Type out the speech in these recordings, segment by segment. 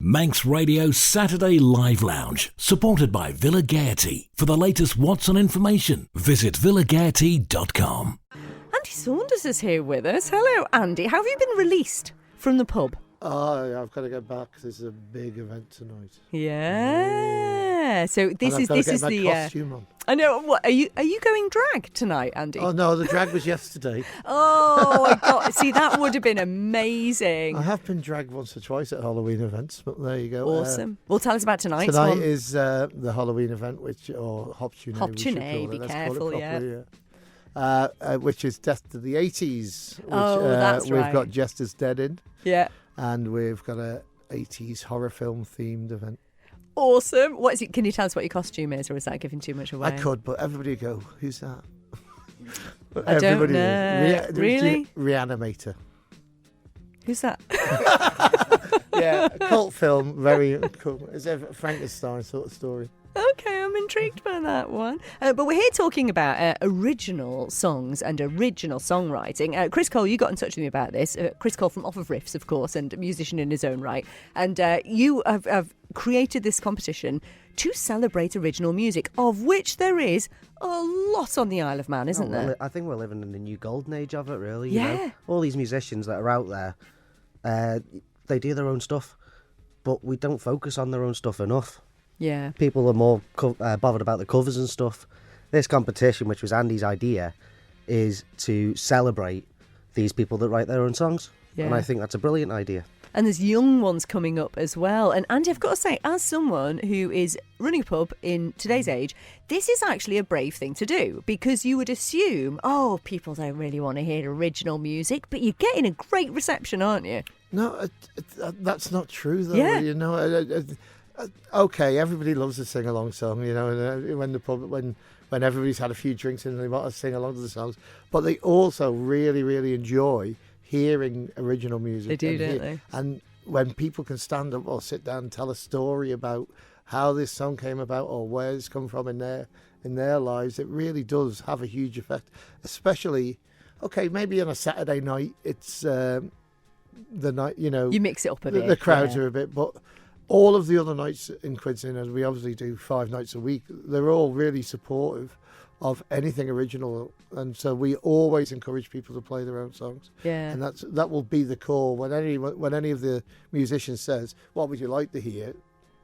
Manx Radio Saturday Live Lounge, supported by Villa Gaiety. For the latest What's On information, visit villagaiety.com. Andy Saunders is here with us. Hello, Andy. How have you been released from the pub? Oh, I've got to get back. This is a big event tonight. Yeah. So this is the costume on. I know. What are you going drag tonight, Andy? Oh no, the drag was yesterday. Oh my God! See, that would have been amazing. I have been dragged once or twice at Halloween events, but there you go. Awesome. Well, tell us about tonight's tonight one. is the Halloween event, or Hoptuné. Hoptuné, be careful, which is Death to the 80s. Which, that's right. We've got Jester's Dead in. Yeah. And we've got a 80s horror film themed event. Awesome. What is it? Can you tell us what your costume is, or is that giving too much away? I could, but everybody would go, who's that? I don't know. Really? Reanimator. Who's that? Yeah, a cult film, very cool. It's a Frankenstein sort of story. Okay, I'm intrigued by that one. But we're here talking about original songs and original songwriting. Chris Cole, you got in touch with me about this. Chris Cole from off of Riffs, of course, and a musician in his own right. And you have created this competition to celebrate original music, of which there is a lot on the Isle of Man, isn't there? I think we're living in the new golden age of it, really. Yeah. You know? All these musicians that are out there, they do their own stuff, but we don't focus on their own stuff enough. Yeah. People are more bothered about the covers and stuff. This competition, which was Andy's idea, is to celebrate these people that write their own songs. Yeah. And I think that's a brilliant idea. And there's young ones coming up as well. And Andy, I've got to say, as someone who is running a pub in today's age, this is actually a brave thing to do, because you would assume, people don't really want to hear original music, but you're getting a great reception, aren't you? No, that's not true, though. Yeah. You know, okay, everybody loves a sing-along song, you know, and when everybody's had a few drinks and they want to sing along to the songs, but they also really, really enjoy hearing original music. They do, don't they? And when people can stand up or sit down and tell a story about how this song came about or where it's come from in their lives, it really does have a huge effect. Especially, okay, maybe on a Saturday night, it's the night, you know, you mix it up a bit. The crowds are a bit, but all of the other nights in Quids, and we obviously do 5 nights a week, they're all really supportive of anything original, and so we always encourage people to play their own songs. Yeah, and that will be the core. When any of the musicians says, "What would you like to hear?"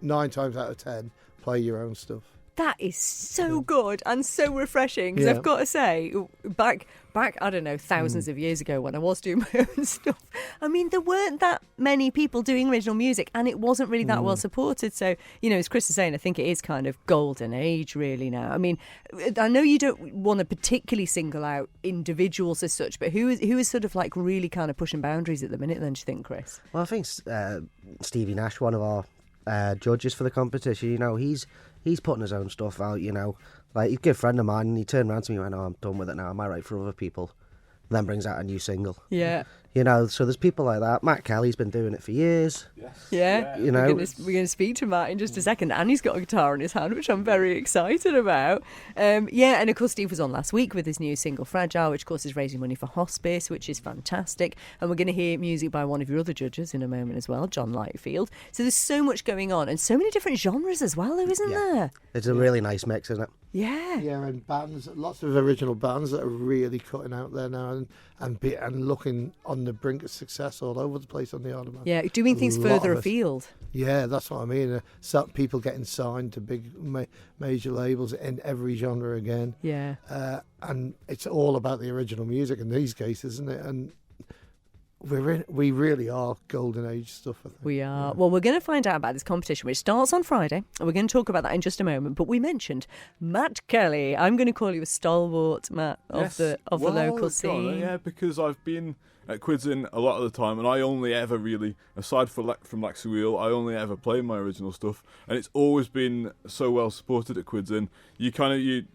9 times out of 10, play your own stuff. That is so good and so refreshing, because I've got to say, back I don't know, thousands of years ago when I was doing my own stuff, I mean, there weren't that many people doing original music, and it wasn't really that well supported. So, you know, as Chris is saying, I think it is kind of golden age really now. I mean, I know you don't want to particularly single out individuals as such, but who is sort of like really kind of pushing boundaries at the minute then, do you think, Chris? Well, I think Stevie Nash, one of our judges for the competition, you know, he's putting his own stuff out, you know. Like, he's a good friend of mine, and he turned around to me and went, I'm done with it now, I might write for other people. And then brings out a new single. Yeah. You know, so there's people like that. Matt Kelly's been doing it for years. Yes. Yeah. You know, we're going to speak to Matt in just a second, and he's got a guitar in his hand, which I'm very excited about. And of course Steve was on last week with his new single Fragile, which of course is raising money for hospice, which is fantastic. And we're going to hear music by one of your other judges in a moment as well, John Lightfield. So there's so much going on, and so many different genres as well, though, isn't there? It's a really nice mix, isn't it? Yeah. Yeah, and bands, lots of original bands that are really cutting out there now and looking on the brink of success all over the place on the Isle of Man. Yeah, doing things further afield. Yeah, that's what I mean. Some people getting signed to big major labels in every genre again. Yeah. And it's all about the original music in these cases, isn't it? And we really are golden age stuff, I think. We are. Yeah. Well, we're going to find out about this competition, which starts on Friday, and we're going to talk about that in just a moment. But we mentioned Matt Kelly. I'm going to call you a stalwart, Matt, of the local scene. Yeah, because I've been at Quids in a lot of the time, and I only ever really, aside from Laxey Wheel, I only ever play my original stuff, and it's always been so well supported at Quids in. You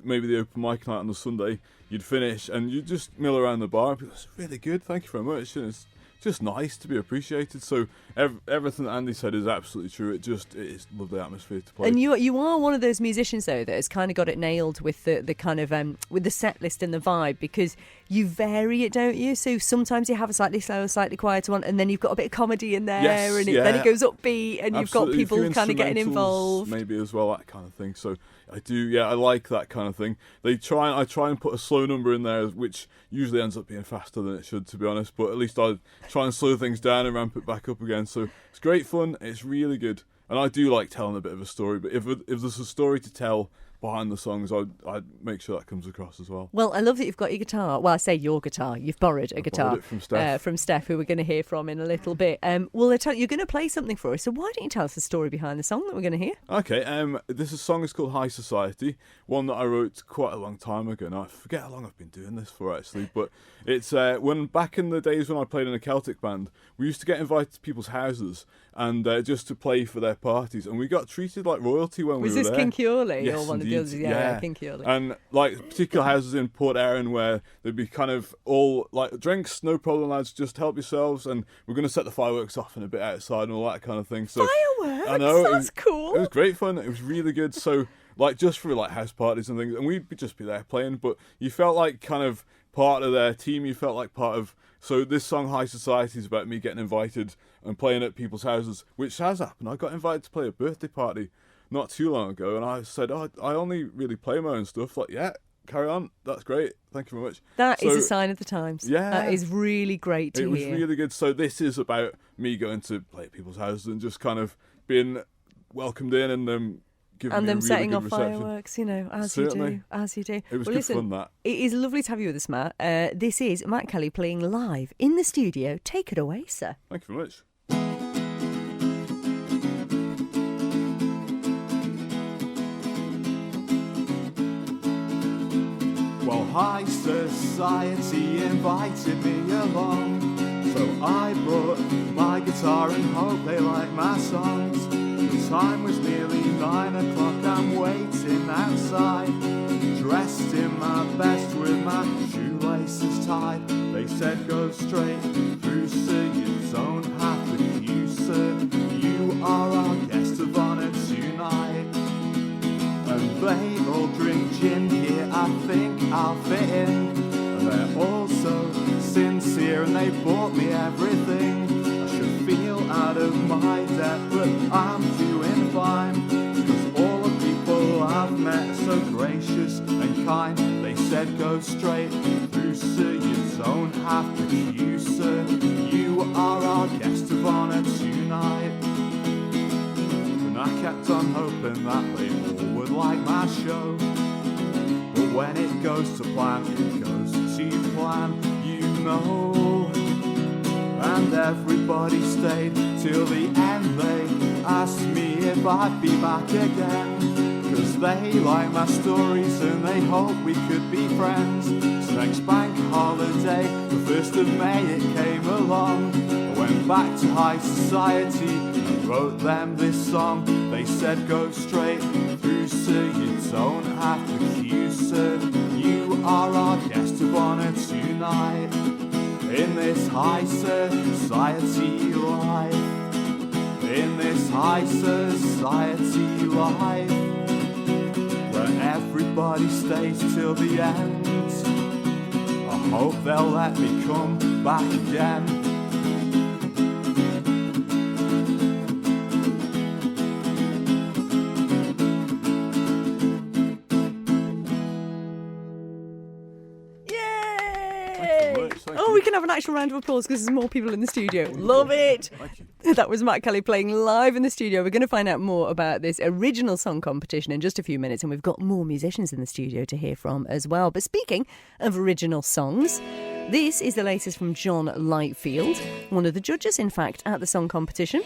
maybe the open mic night on the Sunday, you'd finish and you'd just mill around the bar and be like, it's really good, thank you very much. And it's just nice to be appreciated. So everything that Andy said is absolutely true. It is lovely atmosphere to play. And you are one of those musicians though that has kind of got it nailed with the kind of with the set list and the vibe, because you vary it, don't you? So sometimes you have a slightly slower, slightly quieter one, and then you've got a bit of comedy in there, Yes, and yeah. then it goes upbeat, and you've got Absolutely. A few people kind of getting instrumentals involved. maybe as well, that kind of thing. So I do, yeah, I like that kind of thing. I try and put a slow number in there, which usually ends up being faster than it should, to be honest. But at least I try and slow things down and ramp it back up again. So it's great fun. It's really good, and I do like telling a bit of a story. But if there's a story to tell behind the songs, I'd make sure that comes across as well. Well, I love that you've got your guitar. Well, I say your guitar. You've borrowed a guitar borrowed it from Steph. who we're going to hear from in a little bit. Well, you're going to play something for us, so why don't you tell us the story behind the song that we're going to hear? Okay, this song is called High Society, one that I wrote quite a long time ago. Now, I forget how long I've been doing this for, actually, but it's when back in the days when I played in a Celtic band, we used to get invited to people's houses and just to play for their parties, and we got treated like royalty when we were there. Was this Kinkeorley Yes, or one indeed. of the others? Yeah, Kinkeorley. And like particular houses in Port Erin where there'd be kind of all like drinks, no problem lads, just help yourselves, and we're going to set the fireworks off in a bit outside and all that kind of thing. So Fireworks? I know, That's cool. It was great fun. It was really good. So like just for like house parties and things, and we'd just be there playing, but you felt like kind of part of their team. You felt like part of. So this song High Society is about me getting invited and playing at people's houses, which has happened. I got invited to play a birthday party not too long ago, and I said, I only really play my own stuff. Like, yeah, carry on. That's great. Thank you very much. That is a sign of the times. Yeah. That is really great to hear. It was really good. So this is about me going to play at people's houses and just kind of being welcomed in and them giving me a really setting good off reception. fireworks, as Certainly. you do. It was well, good listen, fun, that. It is lovely to have you with us, Matt. This is Matt Kelly playing live in the studio. Take it away, sir. Thank you very much. Well, High Society invited me along, so I brought my guitar and hope they like my songs. The time was nearly 9 o'clock, I'm waiting outside, dressed in my best with my shoelaces tied. They said go straight through, sir, you don't have to queue, sir. You are our guest of honour tonight. And they all drink gin here, I think I'll fit in. And they're all so sincere and they bought me everything. I should feel out of my depth, but I'm doing fine. Cause all the people I've met are so gracious and kind. They said go straight through, sir, you don't have to queue, sir. You are our guest of honour tonight. And I kept on hoping that they all would like my show. But when it goes to plan, it goes to plan, you know. And everybody stayed till the end. They asked me if I'd be back again, cause they like my stories and they hope we could be friends. So next bank holiday, the 1st of May, it came along. I went back to High Society and wrote them this song. They said go straight through, sir, you don't have to queue, sir. You are our guest of honour tonight. In this high society life, in this high society life, where everybody stays till the end, I hope they'll let me come back again. Oh, we can have an actual round of applause because there's more people in the studio. Love it. Thank you. That was Matt Kelly playing live in the studio. We're going to find out more about this original song competition in just a few minutes, and we've got more musicians in the studio to hear from as well. But speaking of original songs, this is the latest from John Lightfield, one of the judges, in fact, at the song competition.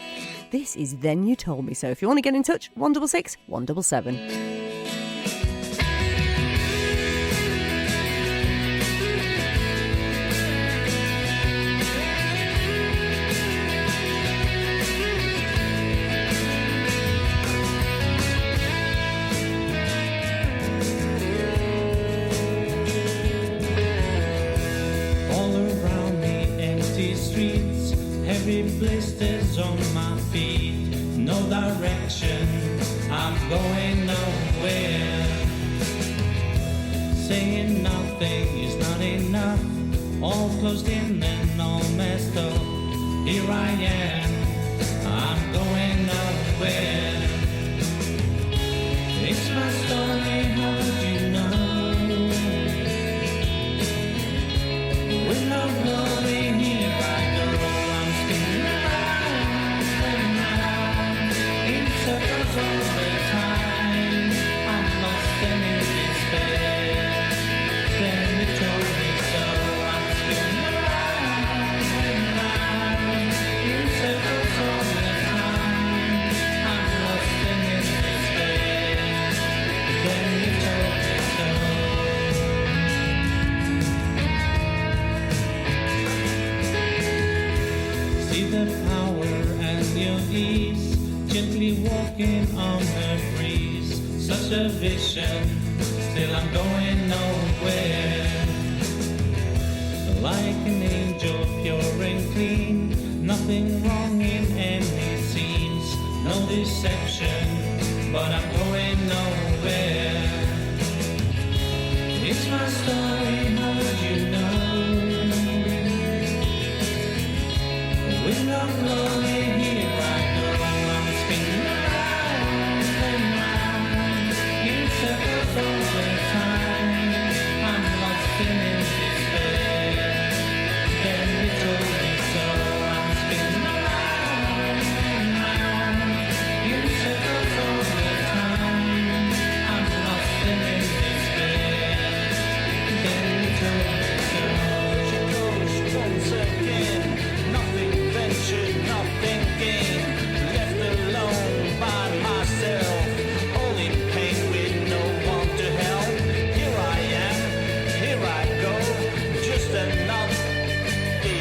This is Then You Told Me So. If you want to get in touch, 166 177. All around the empty streets blisters on my feet, no direction, I'm going nowhere. Saying nothing is not enough, all closed in and all messed up. Here I am, I'm going nowhere. It's my story, how would you know? With no glory, here I go. I'm spinning around and round in circles all the time. I'm lost and in despair. Then you told me so. I'm spinning around and round in circles all the time. I'm lost and in despair. Then you told me so. See the power and your ease, gently walking on the breeze. Such a vision, still I'm going nowhere. Like an angel, pure and clean, nothing wrong in any scenes. No deception, but I'm going nowhere. It's my story, how would you know? With no glory, here I go. I'm spinning around and round in circles all the time. I'm lost in despair. Then you told me so. I'm spinning around and round in circles all the time. I'm lost in despair. Then you told me so. She goes once again, nothing ventured, nothing gained, left alone by myself, all in pain with no one to help. Here I am, here I go, just another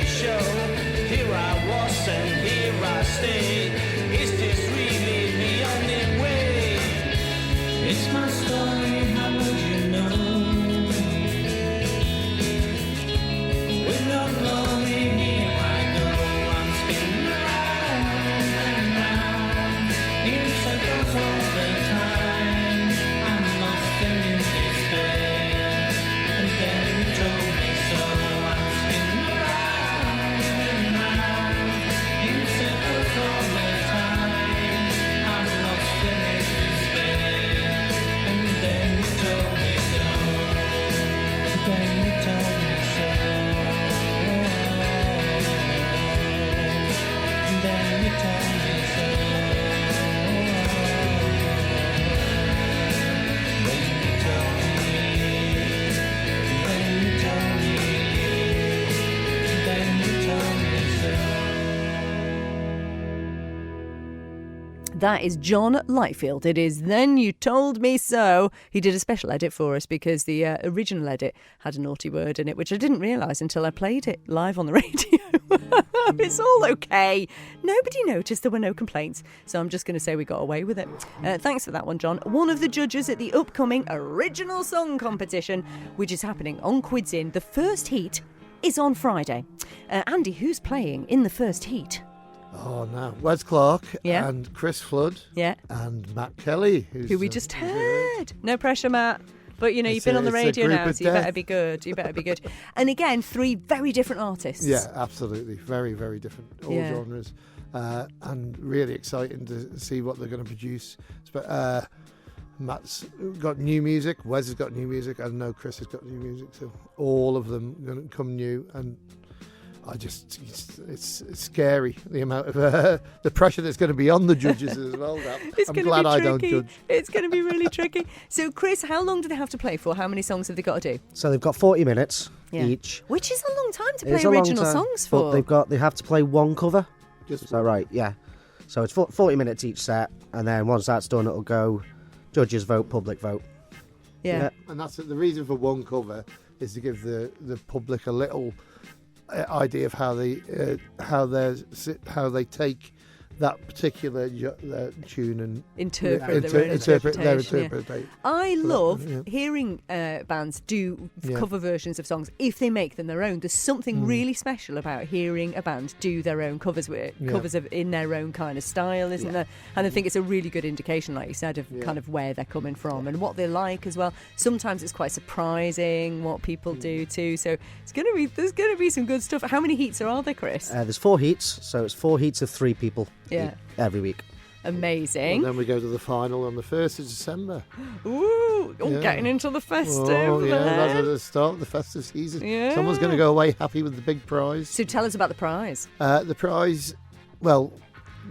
show. Here I was and here I stay. Is this really the only way? It's my story, how would you know? With no glory, here I go. I'm spinning around and round in circles all the time. I'm lost and in despair. And then you told me so. I'm spinning around and round in circles all the time. I'm lost and in despair. And then you told me so. Then you told me so. Then you told me so. Then you told me. Then you told me. Then you told me so. That is John Lightfield. It is Then You Told Me So. He did a special edit for us because the original edit had a naughty word in it, which I didn't realise until I played it live on the radio. It's all okay. Nobody noticed, there were no complaints. So I'm just going to say we got away with it. Thanks for that one, John. One of the judges at the upcoming Original Song Competition, which is happening on Quids In. The first heat is on Friday. Andy, who's playing in the first heat? Oh, no. Wes Clark Yeah. and Chris Flood Yeah. and Matt Kelly. Who we just heard. No pressure, Matt. But, you know, you've been on the radio now, so you better be good. You better be good. And again, 3 very different artists. Yeah, absolutely. Very, very different. All Yeah. genres. And really exciting to see what they're going to produce. Matt's got new music. Wes has got new music. I know Chris has got new music. So all of them going to come new. And it's scary, the amount of the pressure that's going to be on the judges as well. I'm glad I don't judge. It's going to be really tricky. So, Chris, how long do they have to play for? How many songs have they got to do? So they've got 40 minutes each. Which is a long time to It is play a long original time, songs but for. they have to play one cover. Just Is that right? Yeah. So it's 40 minutes each set, and then once that's done, it'll go judges vote, public vote. Yeah. And that's the reason for one cover is to give the public a little idea of how they take that particular tune and interpret their own interpretation. interpretation. I love yeah. hearing bands do Yeah. cover versions of songs if they make them their own. There's something really special about hearing a band do their own covers in their own kind of style, isn't there? And I think it's a really good indication, like you said, of kind of where they're coming from and what they like as well. Sometimes it's quite surprising what people do too. So there's gonna be some good stuff. How many heats are there, Chris? There's 4 heats, so it's 4 heats of 3 people every week. Amazing. And then we go to the final on the 1st of December. Ooh, getting into the festive. Oh, yeah, that's then. at the start of the festive season. Yeah. Someone's going to go away happy with the big prize. So tell us about the prize. The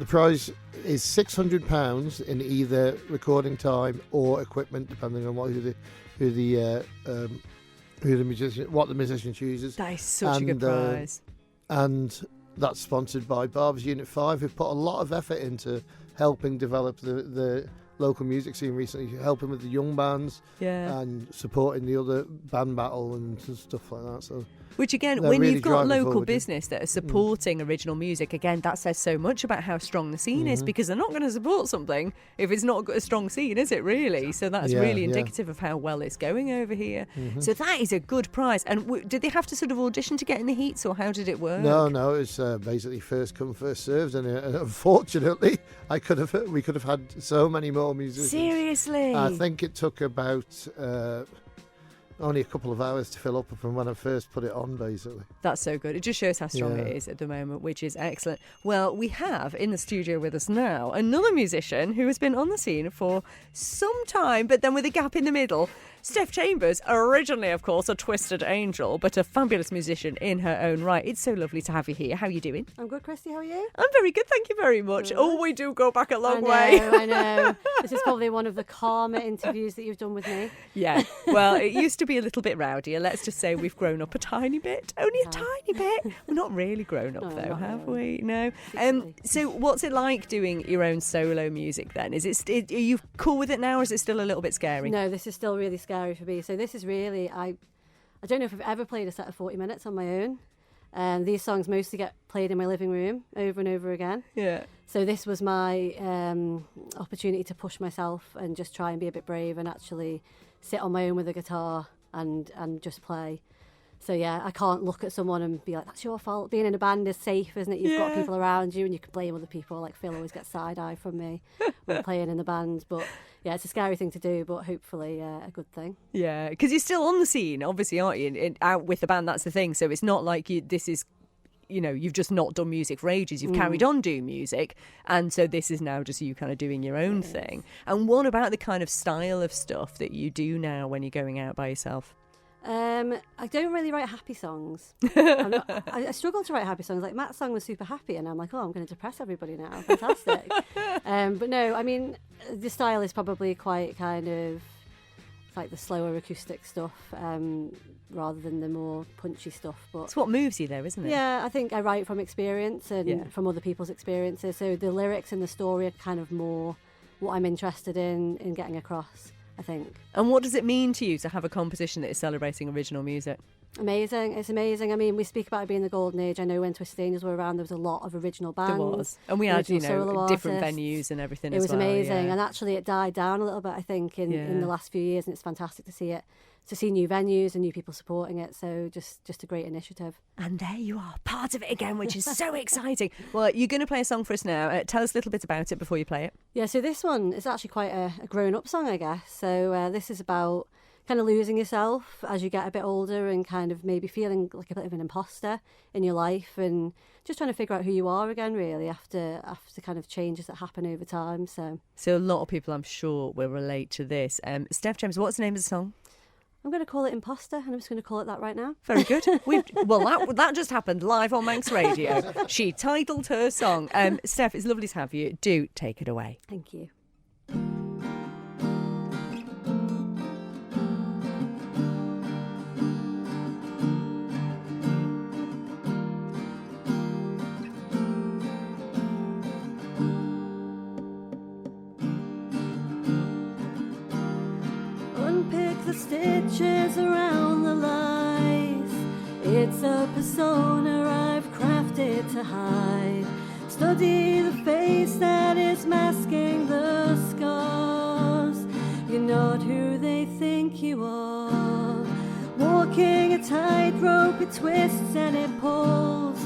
prize is £600 in either recording time or equipment, depending on what the musician chooses. That is such a good prize. And that's sponsored by Barbers Unit 5, who put a lot of effort into helping develop the local music scene recently, helping with the young bands and supporting the other band battle and stuff like that. So, which again, they're when really you've got driving local forward, business that are supporting original music, again, that says so much about how strong the scene is, because they're not going to support something if it's not got a strong scene, is it really? So that's really indicative of how well it's going over here. So that is a good prize. And did they have to sort of audition to get in the heats, or how did it work? No, it's basically first come, first served, and unfortunately, we could have had so many more musicians. Seriously? I think it took about only a couple of hours to fill up from when I first put it on, basically. That's so good. It just shows how strong Yeah. it is at the moment, which is excellent. Well, we have in the studio with us now another musician who has been on the scene for some time, but then with a gap in the middle. Steph Chambers, originally, of course, a twisted angel, but a fabulous musician in her own right. It's so lovely to have you here. How are you doing? I'm good, Christy. How are you? I'm very good, thank you very much. Good. Oh, we do go back a long I know, way. I know. This is probably one of the calmer interviews that you've done with me. Yeah, well, it used to be a little bit rowdier. Let's just say we've grown up a tiny bit. Only a tiny bit. We're not really grown up, No, though, not have really. we? No. Secretly. So what's it like doing your own solo music then? Are you cool with it now, or is it still a little bit scary? No, this is still really scary for me. So this is really, I don't know if I've ever played a set of 40 minutes on my own. These songs mostly get played in my living room over and over again. Yeah. So this was my opportunity to push myself and just try and be a bit brave and actually sit on my own with a guitar and just play. So yeah, I can't look at someone and be like, that's your fault. Being in a band is safe, isn't it? You've got people around you and you can blame other people. Like Phil always gets side-eye from me when playing in the band. But yeah, it's a scary thing to do, but hopefully a good thing. Yeah, because you're still on the scene, obviously, aren't you? And out with the band, that's the thing. So it's not like you've just not done music for ages. You've carried on doing music. And so this is now just you kind of doing your own thing. And what about the kind of style of stuff that you do now when you're going out by yourself? I don't really write happy songs. I struggle to write happy songs. Like Matt's song was super happy, and I'm like, oh, I'm going to depress everybody now. Fantastic. But no, I mean, the style is probably quite kind of like the slower acoustic stuff, rather than the more punchy stuff. But It's what moves you, though, isn't it? yeah, I think I write from experience and from other people's experiences. So the lyrics and the story are kind of more what I'm interested in getting across, I think. And what does it mean to you to have a composition that is celebrating original music? Amazing. It's amazing. I mean, we speak about it being the golden age. I know when Twisted Angels were around, there was a lot of original bands. There was. And we had, original solo different artists. venues and everything It as was well. amazing. yeah. And actually it died down a little bit, I think, in the last few years. And it's fantastic to see new venues and new people supporting it. So just a great initiative. And there you are, part of it again, which is so exciting. Well, you're going to play a song for us now. Tell us a little bit about it before you play it. Yeah, so this one is actually quite a grown-up song, I guess. So this is about kind of losing yourself as you get a bit older and kind of maybe feeling like a bit of an imposter in your life and just trying to figure out who you are again, really, after kind of changes that happen over time. So a lot of people, I'm sure, will relate to this. Steph James, what's the name of the song? I'm going to call it Imposter, and I'm just going to call it that right now. Very good. That just happened live on Manx Radio. She titled her song. Steph, it's lovely to have you. Do take it away. Thank you. Unpick the stitches around the lies. It's a persona I've crafted to hide. study the face that is masking the scars. You're not who they think you are. Walking a tightrope, it twists and it pulls.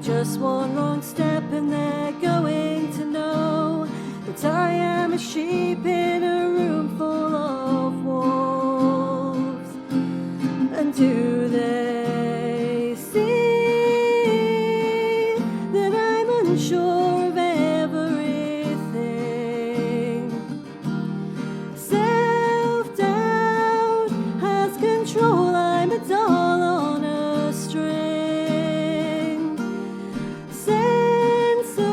Just one wrong step and they're going to know that I am a sheep in a room full of wolves. And do they see that I'm unsure of everything? Self-doubt has control, I'm a doll on a string. Censored,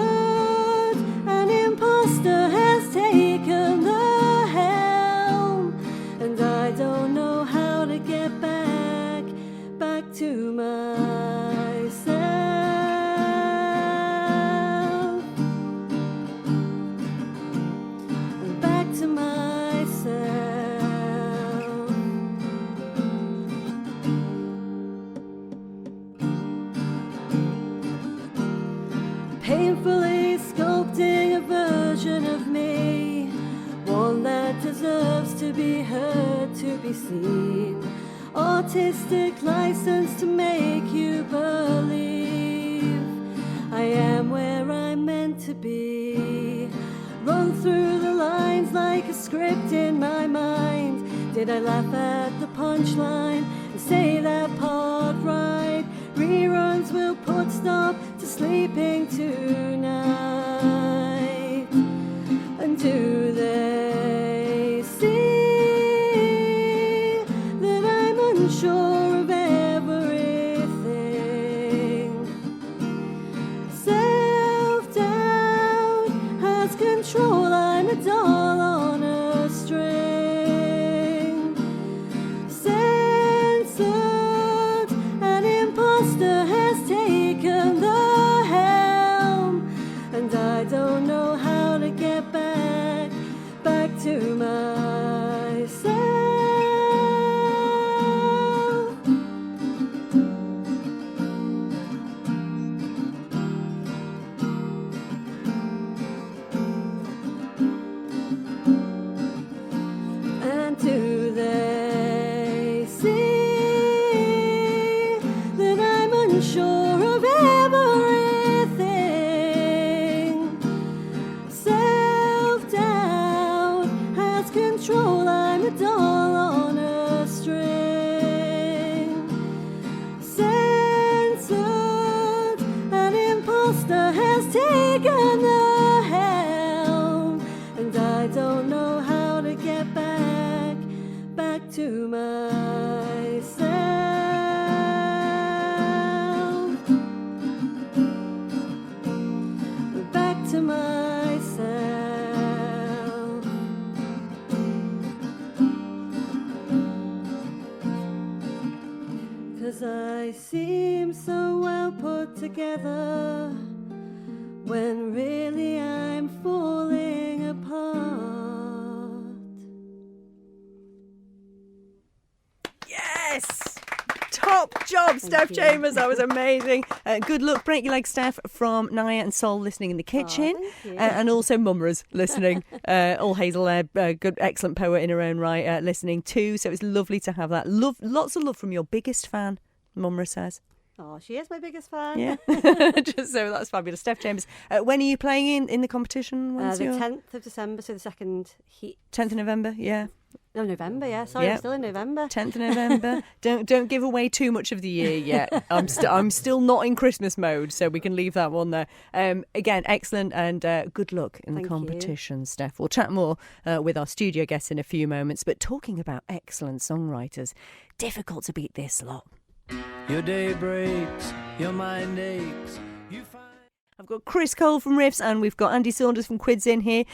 an imposter has taken the helm, and I don't know how to get back to myself. Back to myself. Painfully sculpting a version of me, one that deserves to be heard, to be seen. Artistic license to make you believe I am where I'm meant to be. Run through the lines like a script in my mind. Did I laugh at the punchline and say that part right? Reruns will put stop to sleeping tonight. And do they see that I'm unsure of everything? Self-doubt has control, I'm a doll on a string. Censored, an imposter has taken the helm, and I don't know how to get back to myself. And do they see that I'm unsure of everything? Self-doubt has control, I'm a doll on a string. Censored, an imposter has taken the helm, and I don't know how to get back to myself. Back to myself. 'Cause I seem so well put together when really I'm falling apart. Yes! Top job, Steph you. Chambers. That was amazing. Good luck. Break your leg, Steph, from Naya and Sol listening in the kitchen. thank you. And also Mumras listening. All Hazel there, good, excellent poet in her own right, listening too. So it's lovely to have that. Lots of love from your biggest fan, Mumra says. Oh, she is my biggest fan. Yeah. Just so that's fabulous. Steph Chambers. When are you playing in the competition? When's The your 10th of December, so the second heat. 10th of November? Yeah. No, November, yeah. Sorry, Yeah. I'm still in November. 10th of November. Don't give away too much of the year yet. I'm still not in Christmas mode, so we can leave that one there. Again, excellent, and good luck in the Thank you. competition, Steph. We'll chat more with our studio guests in a few moments. But talking about excellent songwriters, difficult to beat this lot. Your day breaks, your mind aches. You find I've got Chris Cole from Riffs and we've got Andy Saunders from Quids in here.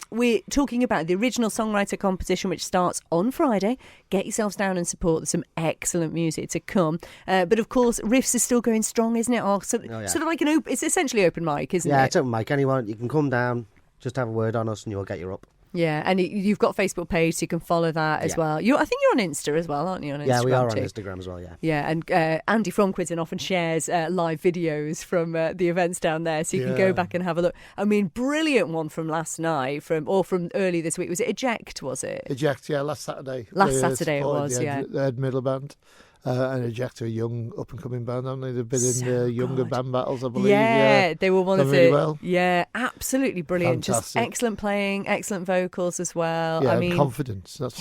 We're talking about the original songwriter competition, which starts on Friday. Get yourselves down and support. There's some excellent music to come. But of course, Riffs is still going strong, isn't it? Sort of like it's essentially open mic, isn't it? Yeah, it's open mic. Anyone, you can come down, just have a word on us and you'll get your up. Yeah, and you've got a Facebook page, so you can follow that as well. I think you're on Insta as well, aren't you? On Instagram Yeah, we are on too? Instagram as well, yeah. Yeah, and Andy from Quids often shares live videos from the events down there, so you can go back and have a look. I mean, brilliant one from last night, from early this week. Was it Eject, was it? Eject, yeah, last Saturday. Last Saturday it was, the yeah. The Ed Middle Band. And Eject are a young, up-and-coming band, haven't they? They've been in the younger band battles, I believe. Yeah, they were one Done of the... really well. Yeah, absolutely brilliant. Just Fantastic. excellent playing, excellent vocals as well. Yeah, I and mean, confidence. That's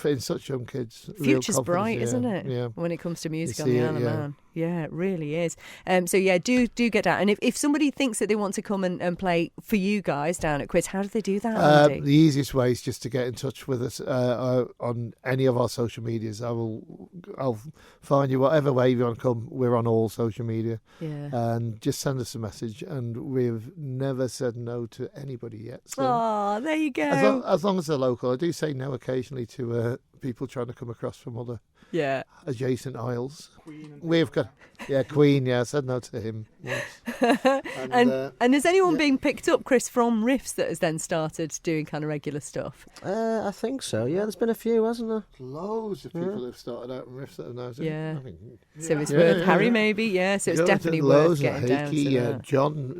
in such young kids. Real future's confidence, bright, isn't it? Yeah. When it comes to music You on the see it, Isle of yeah. Man. Yeah, it really is. So yeah, do get down. And if somebody thinks that they want to come and play for you guys down at Quids, how do they do that, Andy? The easiest way is just to get in touch with us on any of our social medias. I'll find you whatever way you want to come. We're on all social media. Yeah. And just send us a message. And we've never said no to anybody yet. So Oh, there you go. as long as they're local. I do say no occasionally to people trying to come across from other Yeah. adjacent aisles. We've got Queen. Yeah, I said no to him once. And has anyone been picked up, Chris, from Riffs that has then started doing kind of regular stuff? I think so, yeah. There's been a few, hasn't there? Loads of people have started out in Riffs that are now doing. Yeah. I think, So it's worth Harry, maybe. Yeah. So it's definitely worth loads getting of down to Hickey, that.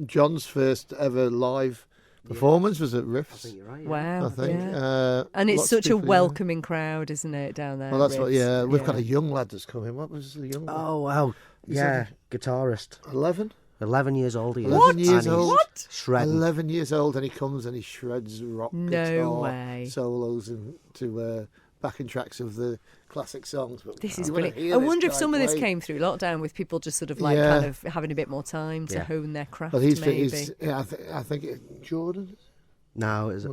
John's first ever live performance was at I Riffs. think you're right. Wow. I think. Yeah. And it's Lots of such a people, yeah. welcoming crowd, isn't it, down there? Well, that's at what. Riffs? Yeah, we've got a young lad that's coming. What was the young? Oh, wow. Is Yeah, guitarist. 11. 11 years old he is. 11 years And he's old. What? Shredding. 11 years old, and he comes and he shreds rock No guitar way. solos into backing tracks of the classic songs. But This is you wanna brilliant. hear I this wonder if guy some of this play. came through lockdown with people just sort of like Yeah. kind of having a bit more time to Yeah. hone their craft, But he's maybe. I think Jordan. No, is it?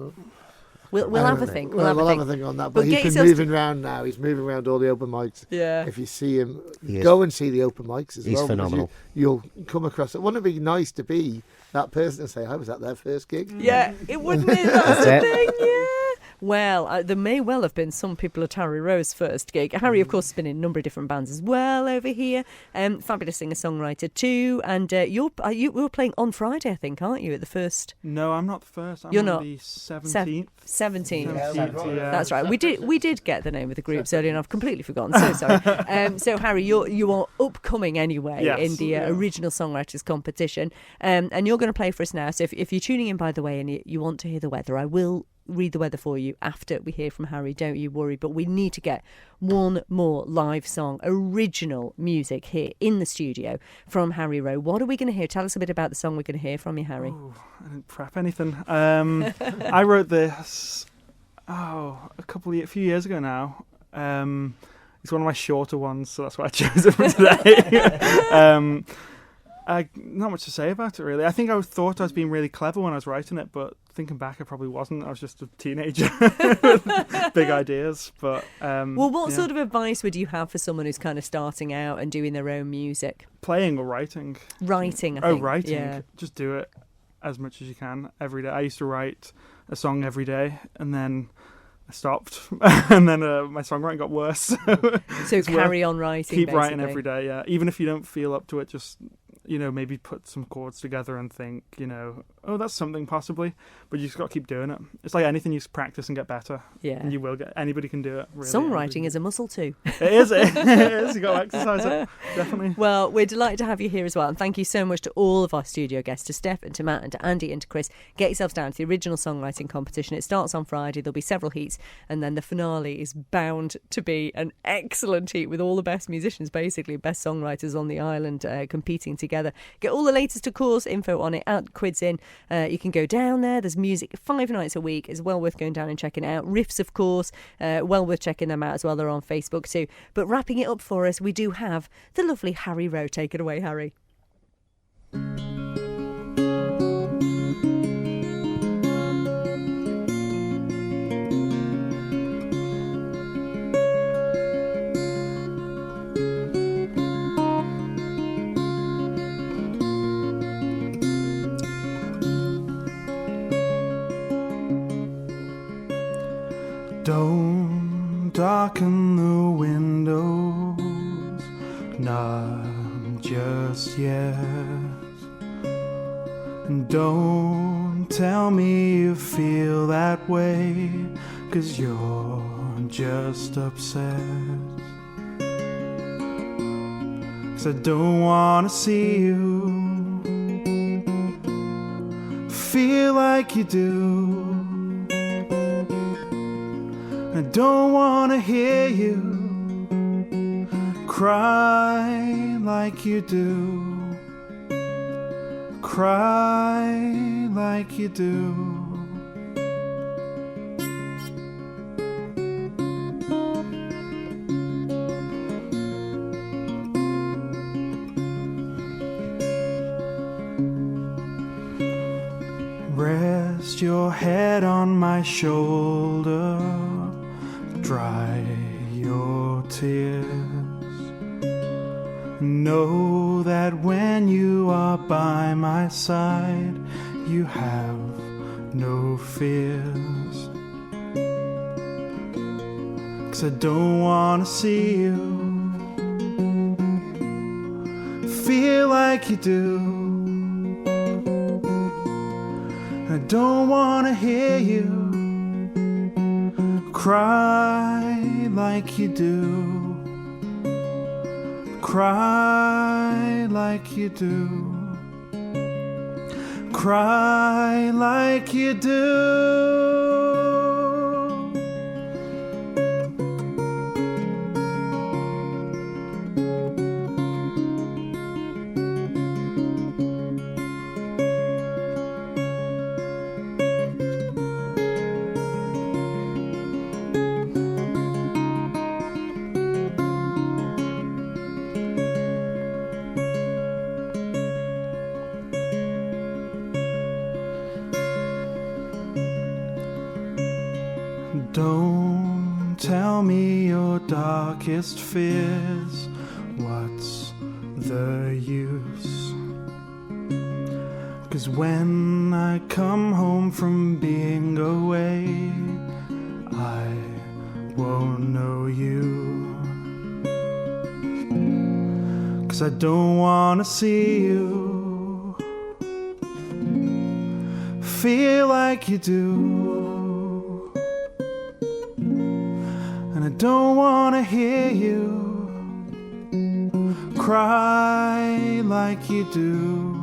We'll I have a don't know. think. We'll We'll have a think on that. But But get he's yourselves been moving around now. He's moving around all the open mics. Yeah. If you see him, He is. go and see the open mics as He's well. because phenomenal. You'll come across it. Wouldn't it be nice to be that person and say, I was at their first gig? Yeah, it wouldn't it? That's the That's thing, yeah. Well, there may well have been some people at Harry Rowe's first gig. Harry, of course, has been in a number of different bands as well over here. Fabulous singer-songwriter too. And you were playing on Friday, I think, aren't you, at the first... No, I'm not the first. I'm You're on not. the 17th. 17th. Yeah. That's right. We did get the name of the groups earlier, and I've completely forgotten. So sorry. So Harry, you are upcoming anyway Yes. in the original songwriters competition, and you're going to play for us now. So if you're tuning in, by the way, and you want to hear the weather, I will read the weather for you after we hear from Harry. Don't you worry. But we need to get one more live song, original music here in the studio from Harry Rowe. What are we going to hear? Tell us a bit about the song we're going to hear from you, Harry. Oh, I didn't prep anything. I wrote this a few years ago now. It's one of my shorter ones, so that's why I chose it for today. Not much to say about it, really. I think I thought I was being really clever when I was writing it, but thinking back, I probably wasn't. I was just a teenager with big ideas. But Well, what sort of advice would you have for someone who's kind of starting out and doing their own music? playing or writing? Writing, I think. Writing. Yeah. Just do it as much as you can every day. I used to write a song every day, and then I stopped, and then my songwriting got worse. So carry on writing. Keep basically. writing every day, yeah. Even if you don't feel up to it, just maybe put some chords together and think, oh, that's something possibly. But you just got to keep doing it. It's like anything, you practice and get better. Yeah. And you will get. Anybody can do it. Really. Songwriting is a muscle too. It is. It is. You got to exercise it. Definitely. Well, we're delighted to have you here as well. And thank you so much to all of our studio guests, to Steph and to Matt and to Andy and to Chris. Get yourselves down to the original songwriting competition. It starts on Friday. There'll be several heats. And then the finale is bound to be an excellent heat with all the best musicians, basically, best songwriters on the island competing together. Get all the latest, of course, info on it at Quids In. You can go down there. There's music 5 nights a week. It's well worth going down and checking it out. Riffs, of course, well worth checking them out as well. They're on Facebook too. But wrapping it up for us, we do have the lovely Harry Rowe. Take it away, Harry. Don't darken the windows, not just yet. And don't tell me you feel that way, 'cause you're just upset. 'Cause I don't wanna see you feel like you do. I don't wanna hear you cry like you do. Cry like you do. Rest your head on my shoulder, dry your tears. Know that when you are by my side, you have no fears. 'Cause I don't wanna see you feel like you do. I don't wanna hear you cry like you do. Cry like you do. Cry like you do. Don't tell me your darkest fears. What's the use? 'Cause when I come home from being away, I won't know you. 'Cause I don't wanna see you feel like you do. And I don't wanna hear you cry like you do.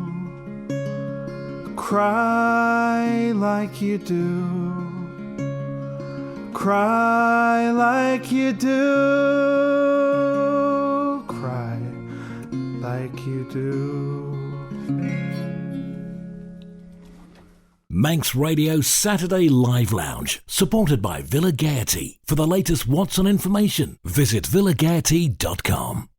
Cry like you do. Cry like you do. Cry like you do. Manx Radio Saturday Live Lounge, supported by Villa Gaiety. For the latest What's on information, visit villagaiety.com.